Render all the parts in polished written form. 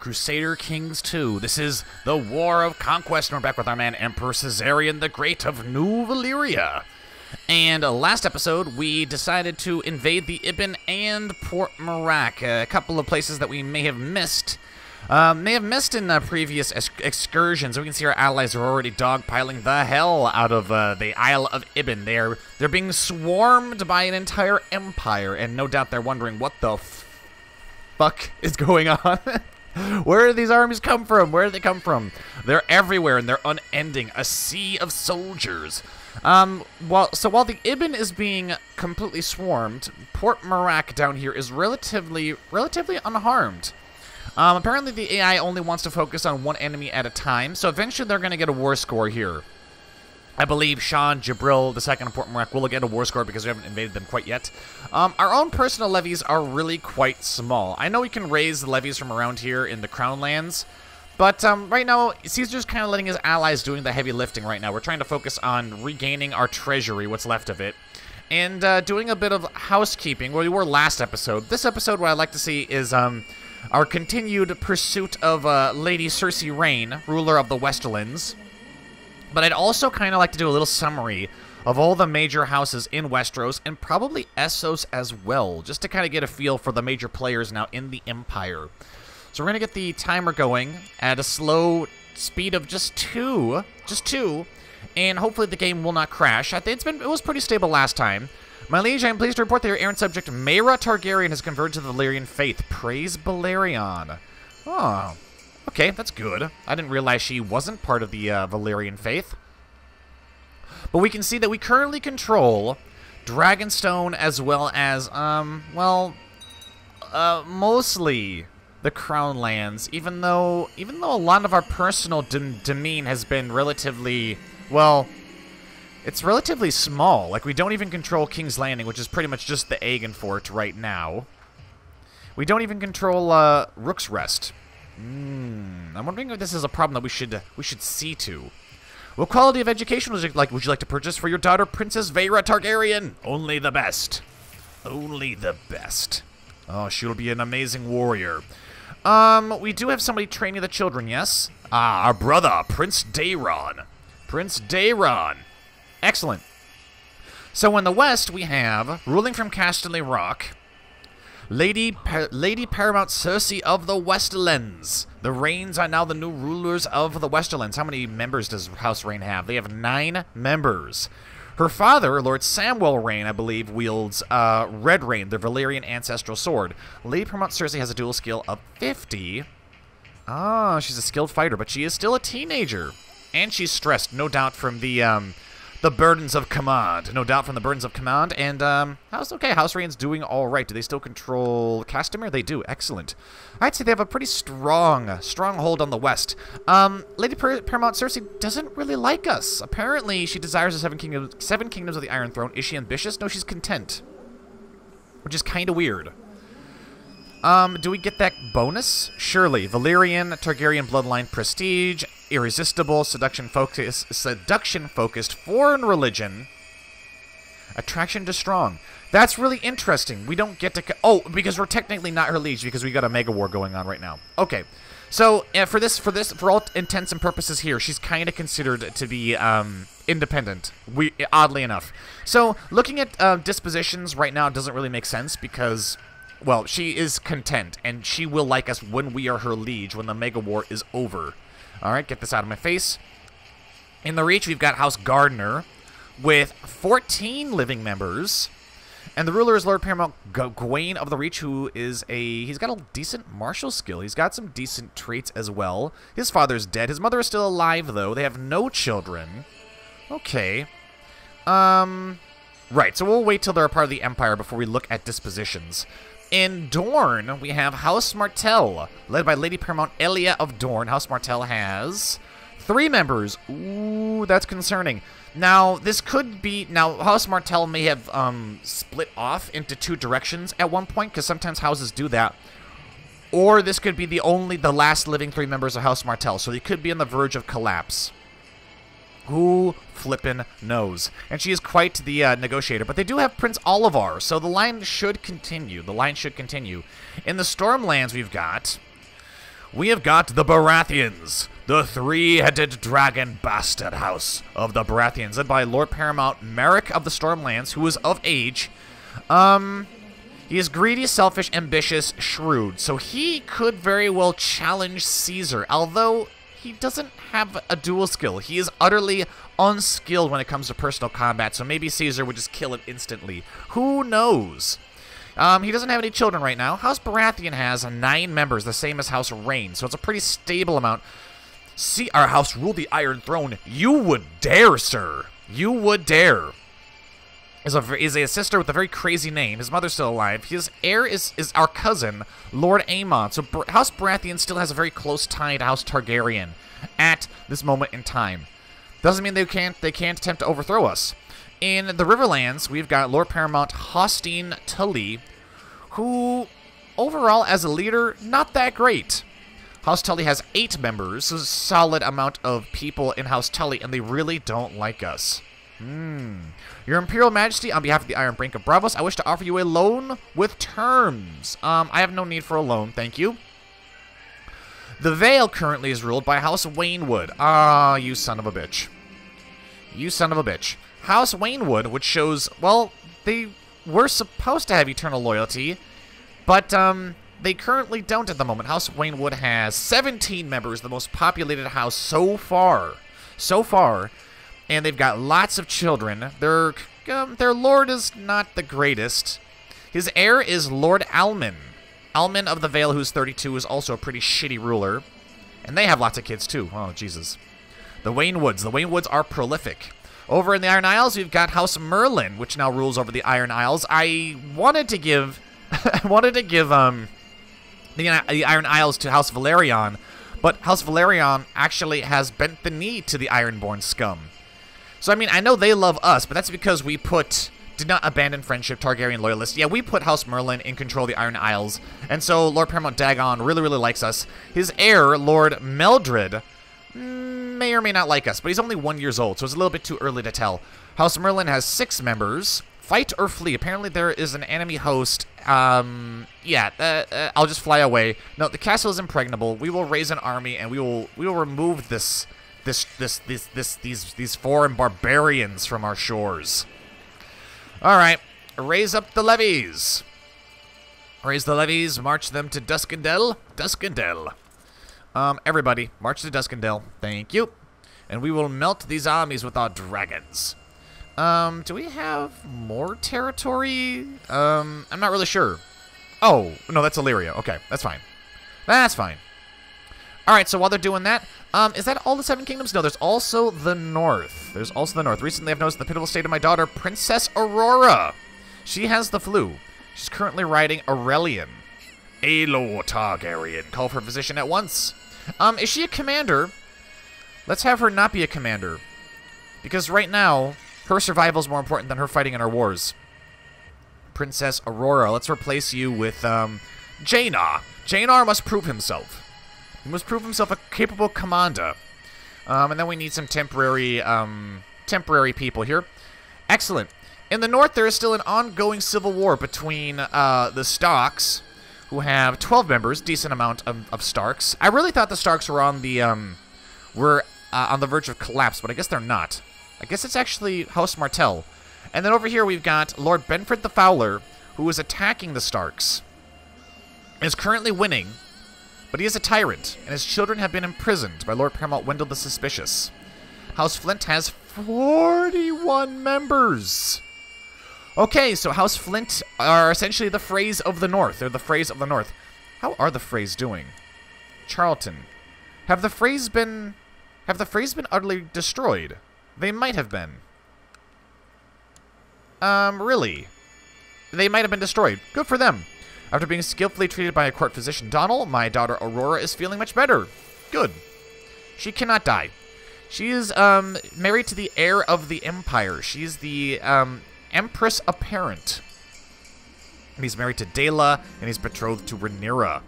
Crusader Kings 2. This is the War of Conquest, and we're back with our man Emperor Caesarion the Great of New Valyria. And last episode, we decided to invade the Ibn and Port Merak, a couple of places that we may have missed. In previous excursions. We can see our allies are already dogpiling the hell out of the Isle of Ibn. They're being swarmed by an entire empire, and no doubt they're wondering what the fuck is going on. Where do these armies come from? Where do they come from? They're everywhere, and they're unending. A sea of soldiers. While the Ibn is being completely swarmed, Port Merak down here is relatively unharmed. Apparently the AI only wants to focus on one enemy at a time, so eventually they're going to get a war score here. I believe Sean, Jabril, the second of Port Merak will get a war score because we haven't invaded them quite yet. Our own personal levies are really quite small. I know we can raise the levies from around here in the Crown Lands, but right now, Caesar's kind of letting his allies doing the heavy lifting right now. We're trying to focus on regaining our treasury, what's left of it, and doing a bit of housekeeping where we were last episode. This episode, what I'd like to see is our continued pursuit of Lady Cersei Rain, ruler of the Westerlands. But I'd also kind of like to do a little summary of all the major houses in Westeros, and probably Essos as well, just to kind of get a feel for the major players now in the Empire. So we're going to get the timer going at a slow speed of just two, and hopefully the game will not crash. I think it was pretty stable last time. My liege, I am pleased to report that your errant subject, Meager Targaryen, has converted to the Valyrian faith. Praise Balerion. Oh, okay, that's good. I didn't realize she wasn't part of the Valyrian faith. But we can see that we currently control Dragonstone as well as, mostly the Crown Lands, even though a lot of our personal demean has been relatively, well, it's relatively small. Like, we don't even control King's Landing, which is pretty much just the Aegon Fort right now. We don't even control Rook's Rest. I'm wondering if this is a problem that we should see to. What quality of education would you like to purchase for your daughter, Princess Meager Targaryen? Only the best. Only the best. Oh, she'll be an amazing warrior. We do have somebody training the children, yes? Ah, our brother, Prince Daeron. Prince Daeron. Excellent. So in the west, we have, ruling from Casterly Rock, Lady Paramount Cersei of the Westerlands. The Rains are now the new rulers of the Westerlands. How many members does House Rain have? They have 9 members. Her father, Lord Samwell Rain, I believe, wields Red Rain, the Valyrian ancestral sword. Lady Paramount Cersei has a dual skill of 50. Ah, she's a skilled fighter, but she is still a teenager. And she's stressed, no doubt, from the burdens of command. No doubt from the burdens of command. And, House Rain's doing all right. Do they still control Castamere? They do. Excellent. I'd say they have a pretty strong hold on the west. Lady Paramount Cersei doesn't really like us. Apparently, she desires the seven kingdoms of the Iron Throne. Is she ambitious? No, she's content. Which is kind of weird. Do we get that bonus? Surely. Valyrian, Targaryen bloodline prestige, irresistible, seduction-focused foreign religion, attraction to strong. That's really interesting. We don't get to... Oh, because we're technically not her liege because we got a mega war going on right now. Okay. So, for all intents and purposes here, she's kind of considered to be independent, oddly enough. So, looking at dispositions right now doesn't really make sense because... Well, she is content, and she will like us when we are her liege, when the Mega War is over. Alright, get this out of my face. In the Reach, we've got House Gardner, with 14 living members. And the ruler is Lord Paramount Gawain of the Reach, who is he's got a decent martial skill. He's got some decent traits as well. His father's dead. His mother is still alive, though. They have no children. Okay. Right, so we'll wait till they're a part of the Empire before we look at dispositions. In Dorne, we have House Martell, led by Lady Paramount Elia of Dorne. House Martell has 3 members. Ooh, that's concerning. Now, this could be... Now, House Martell may have split off into 2 directions at one point, because sometimes houses do that. Or this could be the last living 3 members of House Martell, so they could be on the verge of collapse. Who flippin' knows? And she is quite the negotiator. But they do have Prince Olivar, so the line should continue. The line should continue. In the Stormlands, we've got we have got the Baratheons, the three-headed dragon bastard house of the Baratheons, led by Lord Paramount Merrick of the Stormlands, who is of age. He is greedy, selfish, ambitious, shrewd, so he could very well challenge Caesar, although he doesn't have a dual skill. He is utterly unskilled when it comes to personal combat, so maybe Caesar would just kill him instantly. Who knows? He doesn't have any children right now. House Baratheon has 9 members, the same as House Rain, so it's a pretty stable amount. See, our house ruled the Iron Throne. You would dare, sir. You would dare. Is a sister with a very crazy name. His mother's still alive. His heir is our cousin, Lord Aemon. So House Baratheon still has a very close tie to House Targaryen at this moment in time. Doesn't mean they can't attempt to overthrow us. In the Riverlands, we've got Lord Paramount Hostine Tully, who, overall, as a leader, not that great. House Tully has 8 members, a solid amount of people in House Tully, and they really don't like us. Your Imperial Majesty, on behalf of the Iron Brink of Bravos, I wish to offer you a loan with terms. I have no need for a loan, thank you. The Vale currently is ruled by House Waynwood. Ah, you son of a bitch. You son of a bitch. House Waynwood, which shows, well, they were supposed to have eternal loyalty, but they currently don't at the moment. House Waynwood has 17 members, the most populated house so far. And they've got lots of children. Their lord is not the greatest. His heir is Lord Almon. Almon of the Vale, who's 32, is also a pretty shitty ruler. And they have lots of kids, too. Oh, Jesus. The Waynwoods. The Waynwoods are prolific. Over in the Iron Isles, we've got House Merlin, which now rules over the Iron Isles. I wanted to give... the Iron Isles to House Valerion, but House Valerion actually has bent the knee to the Ironborn scum. So, I mean, I know they love us, but that's because we did not abandon friendship, Targaryen loyalists. Yeah, we put House Merlin in control of the Iron Isles, and so Lord Paramount Dagon really, really likes us. His heir, Lord Meldred, may or may not like us, but he's only 1 year old, so it's a little bit too early to tell. House Merlin has 6 members. Fight or flee. Apparently there is an enemy host. I'll just fly away. No, the castle is impregnable. We will raise an army, and we will remove these foreign barbarians from our shores. All right, raise up the levies. Raise the levies. March them to Duskendel. Duskendel. Everybody, march to Duskendel. Thank you. And we will melt these armies with our dragons. Do we have more territory? I'm not really sure. Oh, no, that's Illyria. Okay, that's fine. That's fine. Alright, so while they're doing that, is that all the 7 kingdoms? No, there's also the north. There's also the north. Recently, I've noticed the pitiful state of my daughter, Princess Aurora. She has the flu. She's currently riding Aurelian. Aelor Targaryen. Call for a physician at once. Is she a commander? Let's have her not be a commander. Because right now, her survival is more important than her fighting in our wars. Princess Aurora. Let's replace you with, Jaenar. Jaenar must prove himself. He must prove himself a capable commander. And then we need some temporary people here. Excellent. In the north, there is still an ongoing civil war between, the Starks, who have 12 members, decent amount of Starks. I really thought the Starks were on the, on the verge of collapse, but I guess they're not. I guess it's actually House Martell. And then over here we've got Lord Benford the Fowler, who is attacking the Starks. Is currently winning, but he is a tyrant, and his children have been imprisoned by Lord Paramount Wendell the Suspicious. House Flint has 41 members. Okay, so House Flint are essentially the Freys of the North. They're the Freys of the North. How are the Freys doing? Charlton. Have the Freys been utterly destroyed? They might have been. Really? They might have been destroyed. Good for them. After being skillfully treated by a court physician, Donald, my daughter Aurora is feeling much better. Good. She cannot die. She is, married to the heir of the Empire. She's the, Empress Apparent. And he's married to Dela, and he's betrothed to Rhaenyra.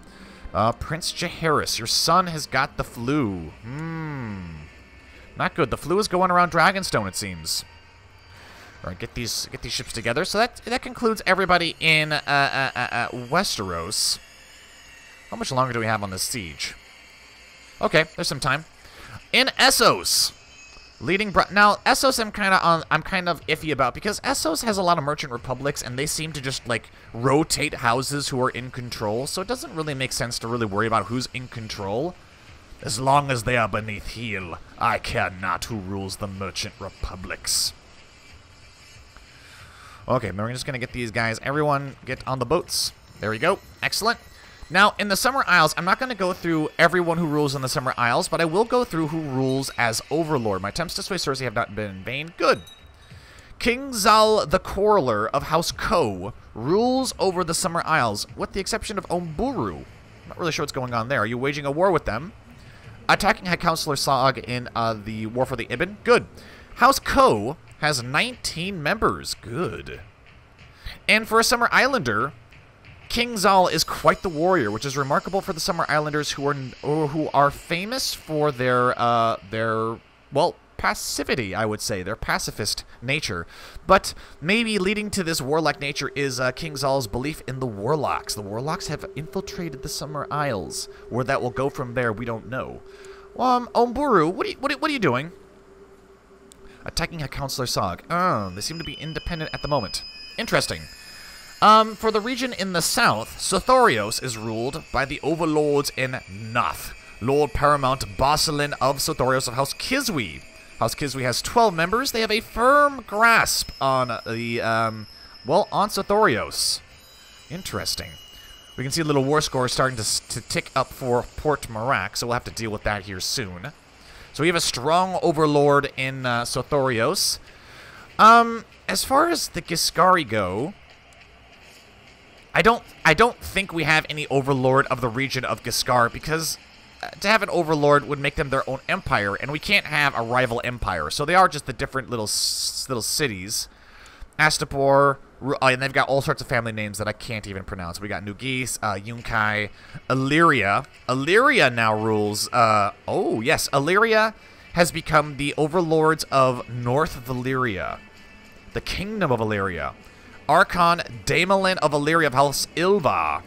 Prince Jaehaerys, your son has got the flu. Not good. The flu is going around Dragonstone, it seems. All right, get these ships together. So that concludes everybody in Westeros. How much longer do we have on this siege? Okay, there's some time. In Essos, now Essos I'm kind of iffy about because Essos has a lot of merchant republics and they seem to just like rotate houses who are in control, so it doesn't really make sense to really worry about who's in control. As long as they are beneath heel, I care not who rules the merchant republics. Okay, then we're just gonna get these guys. Everyone get on the boats. There we go. Excellent. Now, in the Summer Isles, I'm not going to go through everyone who rules in the Summer Isles, but I will go through who rules as Overlord. My attempts to sway Cersei have not been in vain. Good. King Zal the Quarreler of House Ko rules over the Summer Isles, with the exception of Omburu. I'm not really sure what's going on there. Are you waging a war with them? Attacking Head Counselor Sog in the War for the Ibn? Good. House Ko has 19 members. Good. And for a Summer Islander, King Zal is quite the warrior, which is remarkable for the Summer Islanders who are famous for their well, passivity, I would say, their pacifist nature. But maybe leading to this warlike nature is King Zal's belief in the Warlocks. The Warlocks have infiltrated the Summer Isles. Where that will go from there, we don't know. Omburu, what are you doing? Attacking a Counselor Sog. Oh, they seem to be independent at the moment. Interesting. For the region in the south, Sothorios is ruled by the overlords in Noth. Lord Paramount Bosselin of Sothorios of House Kiswi. House Kiswi has 12 members. They have a firm grasp on the, well, on Sothorios. Interesting. We can see a little war score starting to tick up for Port Marak, so we'll have to deal with that here soon. So we have a strong overlord in Sothorios. As far as the Giscari go, I don't think we have any overlord of the region of Giscard, because to have an overlord would make them their own empire, and we can't have a rival empire. So they are just the different little cities. Astapor, and they've got all sorts of family names that I can't even pronounce. We got Nugis, Yunkai, Illyria. Illyria now rules, oh yes, Illyria has become the overlords of North Valyria, the Kingdom of Illyria. Archon Daemelin of Illyria of House Ilva.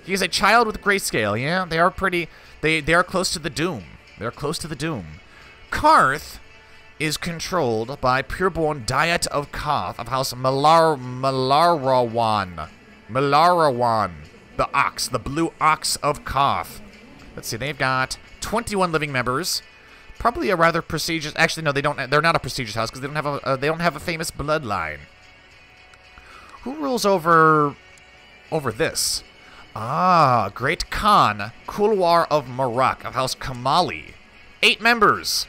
He is a child with grayscale. Yeah, they are pretty. They are close to the Doom. They're close to the Doom. Karth is controlled by pureborn Diet of Koth of House Malarawan. Malarawan. The Ox. The Blue Ox of Koth. Let's see. They've got 21 living members. Probably a rather prestigious. Actually, no, they don't. They're not a prestigious house because they don't have a famous bloodline. Who rules over this? Ah, Great Khan, Kulwar of Marak, of House Kamali. 8 members.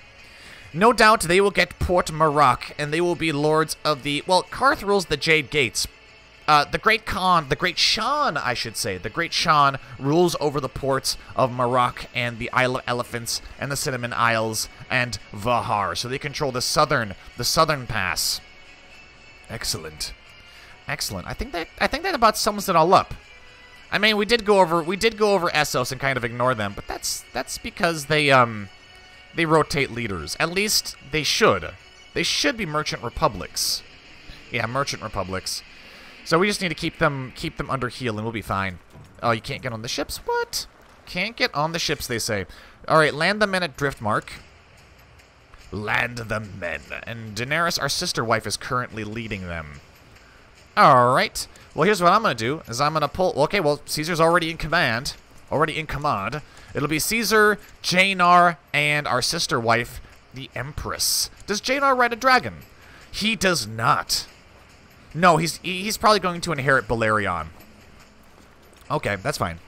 No doubt they will get Port Marak, and they will be lords of the... Well, Karth rules the Jade Gates. The Great Khan, the Great Shan, I should say. The Great Shan rules over the ports of Marak and the Isle of Elephants and the Cinnamon Isles and Vahar. So they control the southern pass. Excellent. Excellent. I think that about sums it all up. I mean, we did go over Essos and kind of ignore them, but that's because they rotate leaders. At least they should. They should be merchant republics. Yeah, merchant republics. So we just need to keep them under heel and we'll be fine. Oh, you can't get on the ships? What? Can't get on the ships, they say. All right, land the men at Driftmark. Land the men. And Daenerys, our sister wife, is currently leading them. Alright, well here's what I'm going to do, is I'm going to pull, okay, well, Caesar's already in command, It'll be Caesar, Janar, and our sister wife, the Empress. Does Janar ride a dragon? He does not. No, he's probably going to inherit Balerion. Okay, that's fine.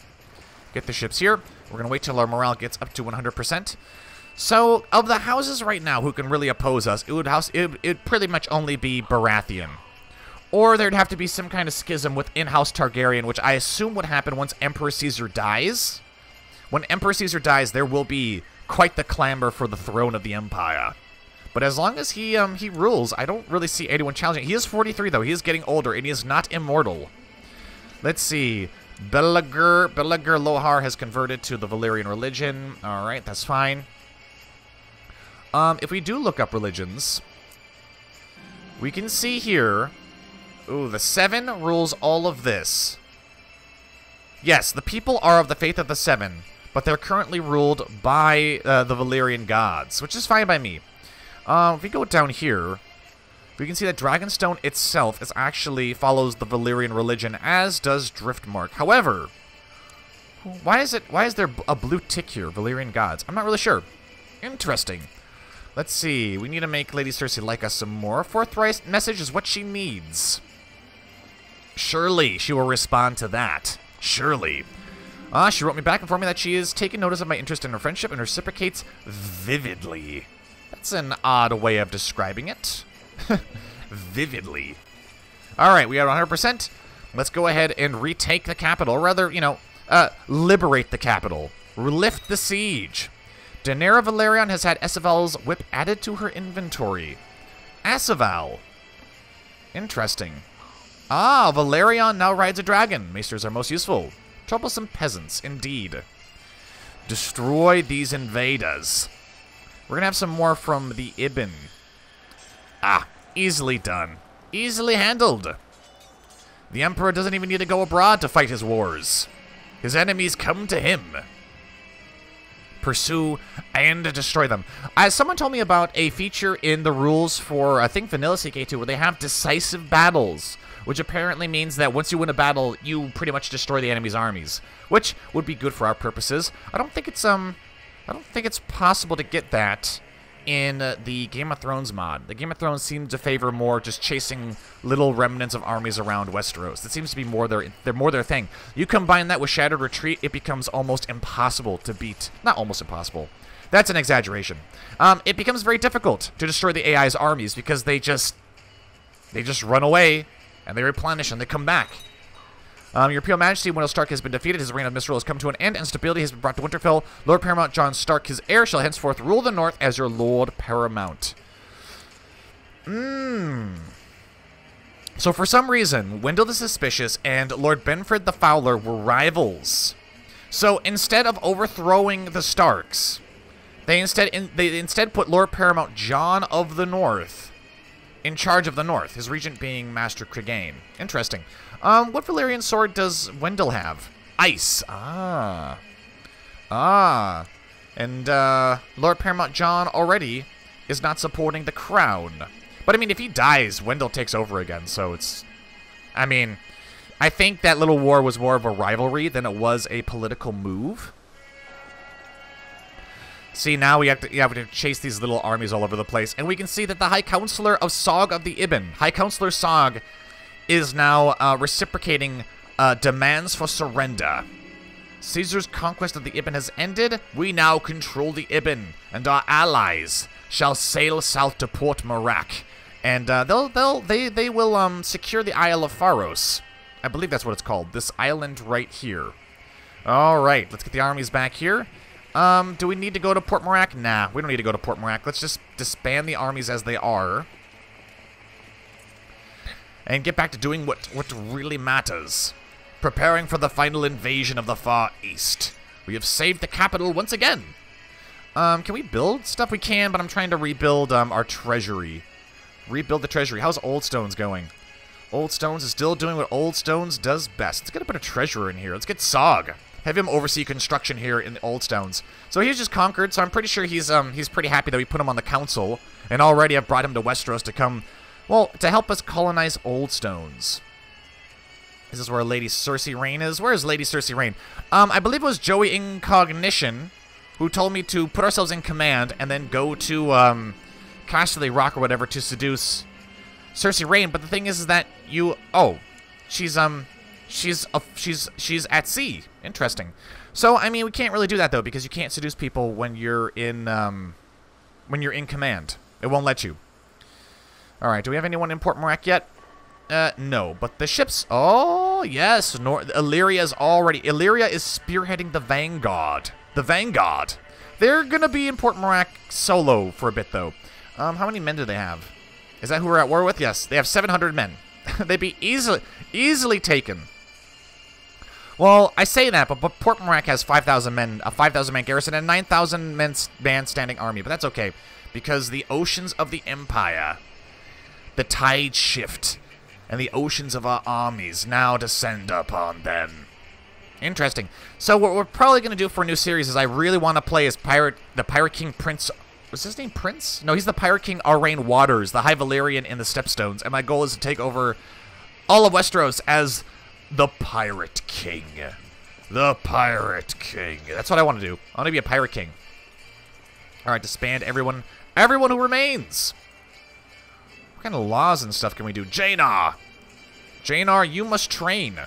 Get the ships here. We're going to wait till our morale gets up to 100%. So, of the houses right now who can really oppose us, it would pretty much only be Baratheon. Or there'd have to be some kind of schism within House Targaryen, which I assume would happen once Emperor Caesar dies. When Emperor Caesar dies, there will be quite the clamor for the throne of the Empire. But as long as he rules, I don't really see anyone challenging. He is 43, though. He is getting older, and he is not immortal. Let's see. Belagur Lohar has converted to the Valyrian religion. All right, that's fine. If we do look up religions, we can see here... Ooh, the 7 rules all of this. Yes, the people are of the faith of the 7. but they're currently ruled by the Valyrian gods, which is fine by me. If we go down here, we can see that Dragonstone itself is actually follows the Valyrian religion, as does Driftmark. However, why is there a blue tick here, Valyrian gods? I'm not really sure. Interesting. Let's see. We need to make Lady Cersei like us some more. Forthright message is what she needs. Surely she will respond to that. Surely. She wrote me back informing me that she is taking notice of my interest in her friendship and reciprocates vividly. That's an odd way of describing it. Vividly. Alright, we are 100%. Let's go ahead and retake the capital. Or rather, you know, liberate the capital. Lift the siege. Daenerys Velaryon has had Asaval's whip added to her inventory. Asaval. Interesting. Ah, Velaryon now rides a dragon. Maesters are most useful. Troublesome peasants, indeed. Destroy these invaders. We're gonna have some more from the Ibn. Ah, easily done. Easily handled. The Emperor doesn't even need to go abroad to fight his wars. His enemies come to him. Pursue and destroy them. Someone told me about a feature in the rules for, I think, Vanilla CK2, where they have decisive battles, which apparently means that once you win a battle, you pretty much destroy the enemy's armies, which would be good for our purposes. I don't think it's possible to get that in the Game of Thrones mod. The Game of Thrones seems to favor more just chasing little remnants of armies around Westeros. That seems to be more their thing. You combine that with Shattered Retreat, it becomes almost impossible to beat. Not almost impossible. That's an exaggeration. It becomes very difficult to destroy the AI's armies because they just run away and they replenish and they come back. Your Imperial Majesty, Wendell Stark has been defeated. His reign of misrule has come to an end, and stability has been brought to Winterfell. Lord Paramount Jon Stark, his heir, shall henceforth rule the North as your Lord Paramount. So for some reason, Wendell the Suspicious and Lord Benford the Fowler were rivals. So instead of overthrowing the Starks, they instead put Lord Paramount Jon of the North in charge of the North, his regent being Master Clegane. Interesting. What Valyrian sword does Wendell have? Ice. And Lord Paramount Jon already is not supporting the crown. But I mean, if he dies, Wendell takes over again, so it's... I mean, I think that little war was more of a rivalry than it was a political move. See, now we have to chase these little armies all over the place, and we can see that the High Counselor of Sog of the Ibn, High Counselor Sog, is now reciprocating demands for surrender. Caesar's conquest of the Ibn has ended. We now control the Ibn, and our allies shall sail south to Port Merak, and they will secure the Isle of Pharos. I believe that's what it's called. This island right here. All right, let's get the armies back here. Do we need to go to Port Merak? Nah, we don't need to go to Port Merak. Let's just disband the armies as they are and get back to doing what really matters. Preparing for the final invasion of the Far East. We have saved the capital once again. Can we build stuff? We can, but I'm trying to rebuild our treasury. Rebuild the treasury. How's Old Stones going? Old Stones is still doing what Old Stones does best. Let's get a bit of treasurer in here. Let's get Sog. Have him oversee construction here in the Old Stones. So he's just conquered, so I'm pretty sure he's pretty happy that we put him on the council. And already I've brought him to Westeros to come... well, to help us colonize Old Stones. This is where Lady Cersei Rain is. Where is Lady Cersei Rain? I believe it was Joey Incognition who told me to put ourselves in command and then go to Casterly Rock or whatever to seduce Cersei Rain. But the thing is that you... oh, she's at sea. Interesting. So I mean, we can't really do that though because you can't seduce people when you're in command. It won't let you. Alright, do we have anyone in Port Merak yet? No, but the ships... oh, yes, Illyria is spearheading the Vanguard. The Vanguard. They're gonna be in Port Merak solo for a bit, though. How many men do they have? Is that who we're at war with? Yes, they have 700 men. They'd be easily taken. Well, I say that, but Port Merak has 5,000 men, a 5,000-man garrison, and a 9,000-man standing army, but that's okay, because the oceans of the Empire... the tides shift, and the oceans of our armies now descend upon them. Interesting. So what we're probably going to do for a new series is I really want to play as the Pirate King Prince. Was his name Prince? No, he's the Pirate King Arrayn Waters, the High Valyrian in the Stepstones. And my goal is to take over all of Westeros as the Pirate King. The Pirate King. That's what I want to do. I want to be a Pirate King. All right, disband everyone who remains. What kind of laws and stuff can we do? Jaina, you must train.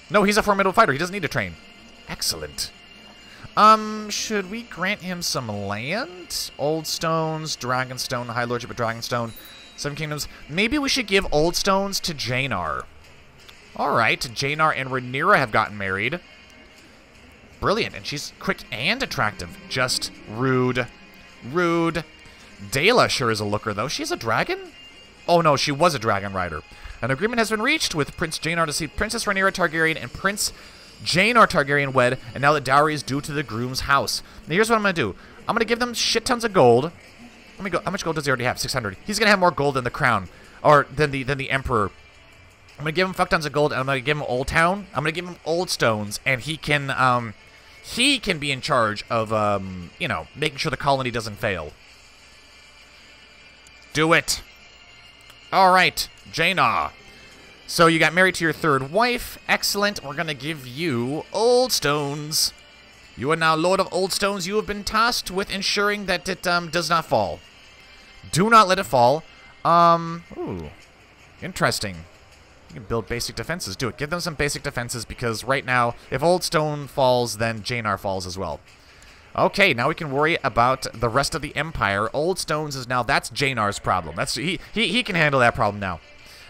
No, he's a formidable fighter. He doesn't need to train. Excellent. Should we grant him some land? Old Stones, Dragonstone, High Lordship of Dragonstone, Seven Kingdoms. Maybe we should give Old Stones to Jaina. All right, Jaina and Rhaenyra have gotten married. Brilliant, and she's quick and attractive. Just rude. Rude. Dela sure is a looker, though. She's a dragon? Oh, no, she was a dragon rider. An agreement has been reached with Prince Jaina to see Princess Rhaenyra Targaryen and Prince Jaina Targaryen wed, and now the dowry is due to the groom's house. Now, here's what I'm going to do. I'm going to give them shit tons of gold. Let me go. How much gold does he already have? 600. He's going to have more gold than the crown, or than the emperor. I'm going to give him fuck tons of gold, and I'm going to give him Old Town. I'm going to give him Old Stones, and he can be in charge of, you know, making sure the colony doesn't fail. Do it. All right, Jaina. So you got married to your third wife. Excellent. We're going to give you Old Stones. You are now Lord of Old Stones. You have been tasked with ensuring that it does not fall. Do not let it fall. Ooh. Interesting. You can build basic defenses. Do it. Give them some basic defenses because right now, if Old Stone falls, then Jaina falls as well. Okay, now we can worry about the rest of the Empire. Old Stones is now, that's Jaina's problem. That's he can handle that problem now.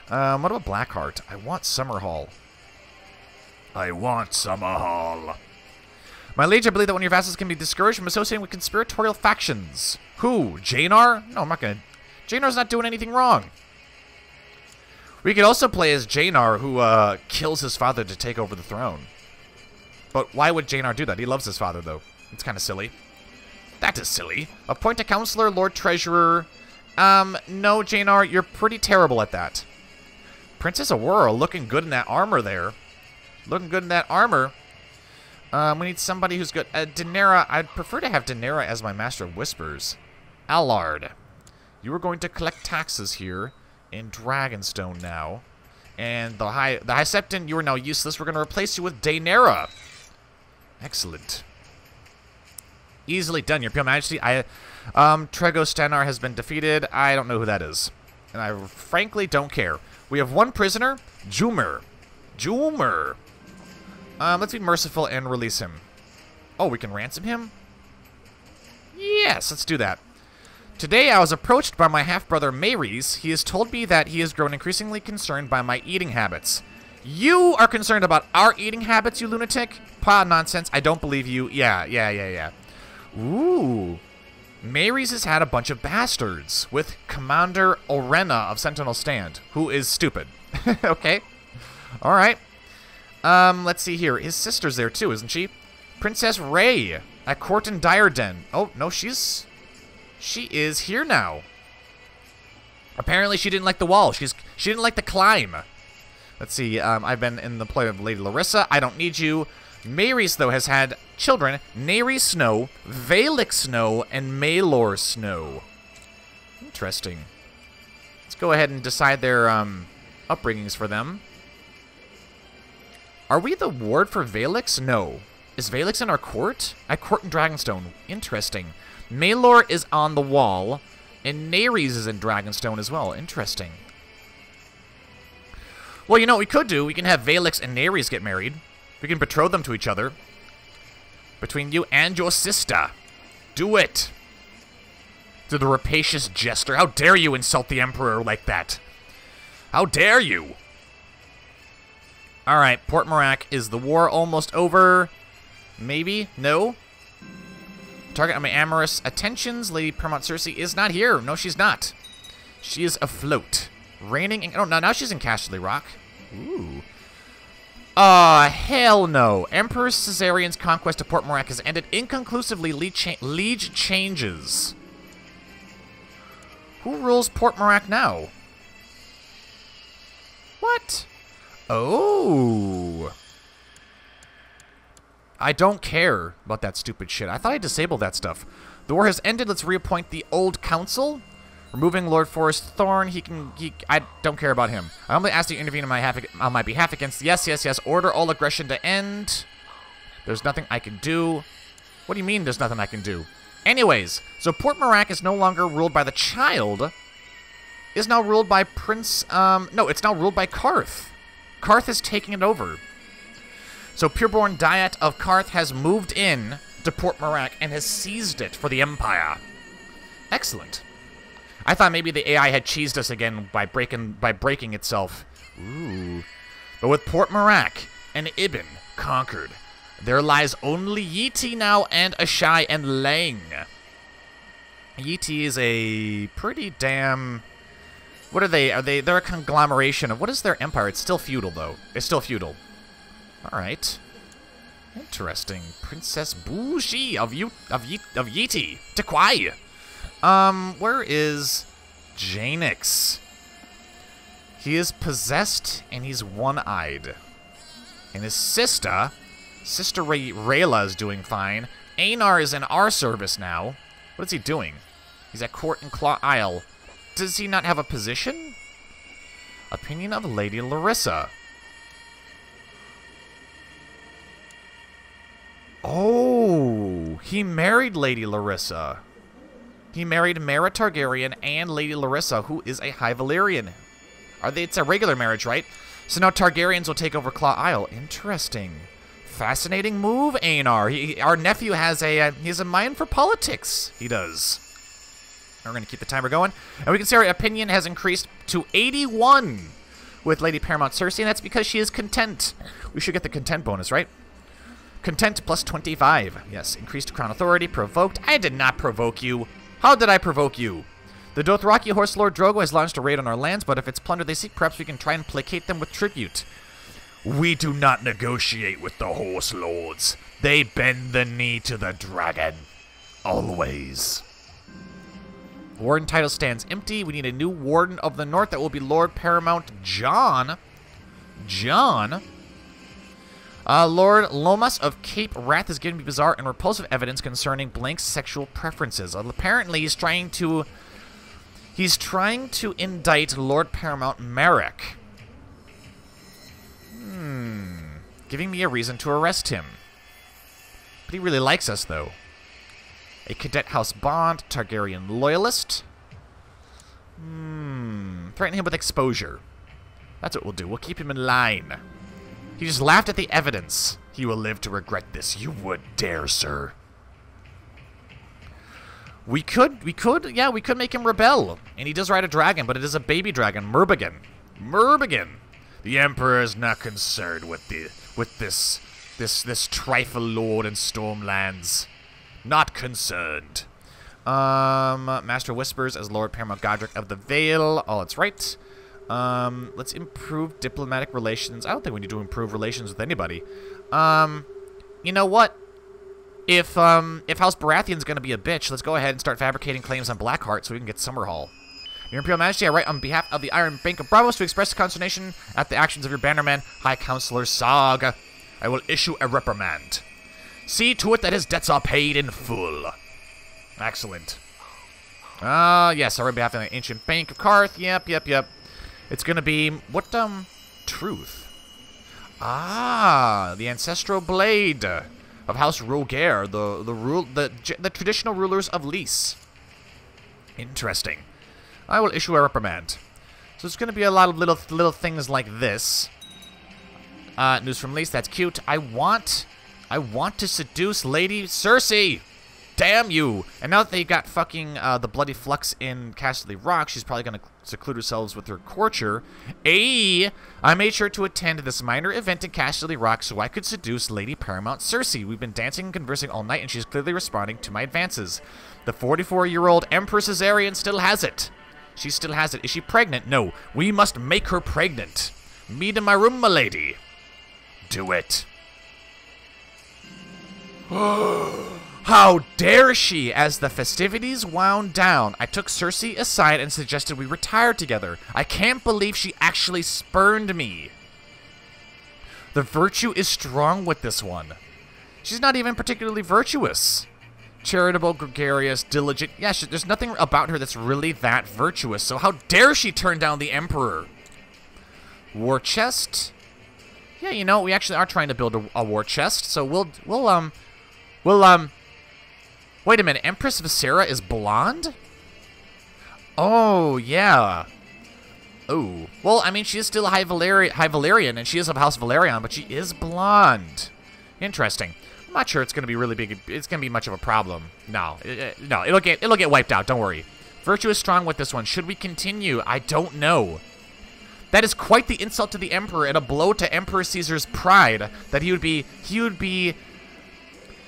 What about Blackheart? I want Summerhall. I want Summerhall. My liege, I believe that one of your vassals can be discouraged from associating with conspiratorial factions. Who? Jaina? No, I'm not gonna. Jaina's not doing anything wrong. We could also play as Jaina, who kills his father to take over the throne. But why would Jaina do that? He loves his father, though. It's kind of silly. That is silly. Appoint a counselor, Lord Treasurer. No, Jaina, you're pretty terrible at that. Princess Aurora, looking good in that armor there. Looking good in that armor. We need somebody who's good. Daenerys, I'd prefer to have Daenerys as my Master of Whispers. Allard, you are going to collect taxes here in Dragonstone now. And the High Septon, you are now useless. We're going to replace you with Daenerys. Excellent. Easily done, Your Imperial Majesty. Trego Stannar has been defeated. I don't know who that is. And I frankly don't care. We have one prisoner, Jumer. Let's be merciful and release him. Oh, we can ransom him? Yes, let's do that. Today I was approached by my half-brother Maerys. He has told me that he has grown increasingly concerned by my eating habits. You are concerned about our eating habits, you lunatic? Pa, nonsense. I don't believe you. Yeah. Ooh. Maerys has had a bunch of bastards with Commander Orenna of Sentinel Stand, who is stupid. Okay. All right. Let's see here. His sister's there too, isn't she? Princess Rhae at court in Dyerden. Oh, no, she is here now. Apparently she didn't like the wall. She didn't like the climb. Let's see. I've been in the play of Lady Larissa. I don't need you. Maerys, though, has had children, Naerys Snow, Valek Snow, and Maelor Snow. Interesting. Let's go ahead and decide their upbringings for them. Are we the ward for Valek? No. Is Valek in our court? At court in Dragonstone. Interesting. Maelor is on the wall, and Naerys is in Dragonstone as well. Interesting. Well, you know what we could do? We can have Valek and Naerys get married. We can betroth them to each other. Between you and your sister. Do it. To the rapacious jester. How dare you insult the Emperor like that? How dare you? Alright, Port Marac. Is the war almost over? Maybe? No? Target on my amorous attentions. Lady Paramount Cersei is not here. No, she's not. She is afloat. Reigning in... Oh, no, now she's in Casterly Rock. Ooh. Hell no. Emperor Caesarian's conquest of Port Marac has ended inconclusively. Liege changes. Who rules Port Marac now? What? Oh. I don't care about that stupid shit. I thought I disabled that stuff. The war has ended. Let's reappoint the old council. Removing Lord Forrest Thorn. I don't care about him. I only asked you to intervene on my behalf against... Yes, yes, yes. Order all aggression to end. There's nothing I can do. What do you mean there's nothing I can do? Anyways, so Port Marac is no longer ruled by the child. Is now ruled by Prince... no, it's now ruled by Karth. Karth is taking it over. So Pureborn Diet of Karth has moved in to Port Marac and has seized it for the Empire. Excellent. I thought maybe the AI had cheesed us again by breaking itself. Ooh. But with Port Marac and Ibn conquered, there lies only Yiti now and Ashai and Lang. Yiti is a pretty damn... What are they? They're a conglomeration of... What is their empire? It's still feudal, though. It's still feudal. Alright. Interesting. Princess Bougie of Yiti. Tequai. Where is Janix? He is possessed and he's one-eyed. And his sister Rayla is doing fine. Einar is in our service now. What is he doing? He's at court in Claw Isle. Does he not have a position? Opinion of Lady Larissa. Oh, he married Lady Larissa. He married Mara Targaryen and Lady Larissa, who is a High Valyrian. It's a regular marriage, right? So now Targaryens will take over Claw Isle. Interesting. Fascinating move, Einar. Our nephew has he has a mind for politics. He does. We're going to keep the timer going. And we can see our opinion has increased to 81 with Lady Paramount Cersei, and that's because she is content. We should get the content bonus, right? Content plus 25. Yes, increased crown authority, provoked. I did not provoke you. How did I provoke you? The Dothraki Horse Lord Drogo has launched a raid on our lands, but if it's plunder they seek, perhaps we can try and placate them with tribute. We do not negotiate with the Horse Lords. They bend the knee to the dragon. Always. Warden title stands empty. We need a new Warden of the North. That will be Lord Paramount John. Lord Lomas of Cape Wrath has given me bizarre and repulsive evidence concerning Blank's sexual preferences. Apparently, he's trying to indict Lord Paramount Merrick. Giving me a reason to arrest him. But he really likes us, though. A Cadet House Bond, Targaryen Loyalist. Threaten him with exposure. That's what we'll do. We'll keep him in line. He just laughed at the evidence. He will live to regret this. You would dare, sir. We could make him rebel. And he does ride a dragon, but it is a baby dragon, Murbigan. The Emperor is not concerned with this trifle lord in Stormlands. Not concerned. Master Whispers as Lord Paramount Godric of the Vale. Oh, that's right. Let's improve diplomatic relations. I don't think we need to improve relations with anybody. You know what? If House Baratheon's gonna be a bitch, let's go ahead and start fabricating claims on Blackheart so we can get Summerhall. Your Imperial Majesty, I write on behalf of the Iron Bank of Bravos to express consternation at the actions of your bannerman, High Counselor Sog. I will issue a reprimand. See to it that his debts are paid in full. Excellent. Yes, on behalf of the Ancient Bank of Karth. Yep. It's gonna be what truth. The ancestral blade of House Roger, the traditional rulers of Lys. Interesting. I will issue a reprimand. So it's gonna be a lot of little things like this. News from Lys, that's cute. I want to seduce Lady Cersei. Damn you! And now that they got fucking the Bloody Flux in Casterly Rock, she's probably going to seclude herself with her courtier. I made sure to attend this minor event in Casterly Rock so I could seduce Lady Paramount Cersei. We've been dancing and conversing all night, and she's clearly responding to my advances. The 44-year-old Empress Caesarion still has it. She still has it. Is she pregnant? No. We must make her pregnant. Meet in my room, my lady. Do it. How dare she? As the festivities wound down, I took Cersei aside and suggested we retire together. I can't believe she actually spurned me. The virtue is strong with this one. She's not even particularly virtuous. Charitable, gregarious, diligent. Yeah, there's nothing about her that's really that virtuous. So how dare she turn down the Emperor? War chest. Yeah, you know, we actually are trying to build a war chest. So we'll wait a minute. Empress Visera is blonde? Oh, yeah. Oh. Well, I mean, she is still a High Valyrian, and she is of House Valerion, but she is blonde. Interesting. I'm not sure it's going to be really big. It's going to be much of a problem. No. No, it'll get wiped out. Don't worry. Virtue is strong with this one. Should we continue? I don't know. That is quite the insult to the Emperor and a blow to Emperor Caesar's pride that he would be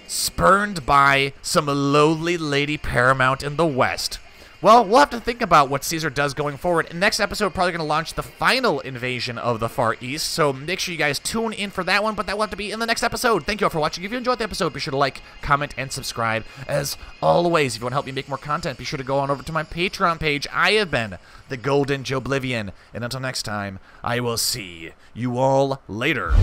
spurned by some lowly lady paramount in the West. Well, we'll have to think about what Caesar does going forward. Next episode, probably going to launch the final invasion of the Far East, so make sure you guys tune in for that one, but that will have to be in the next episode. Thank you all for watching. If you enjoyed the episode, be sure to like, comment, and subscribe. As always, if you want to help me make more content, be sure to go on over to my Patreon page. I have been the Golden Joeblivion, and until next time, I will see you all later.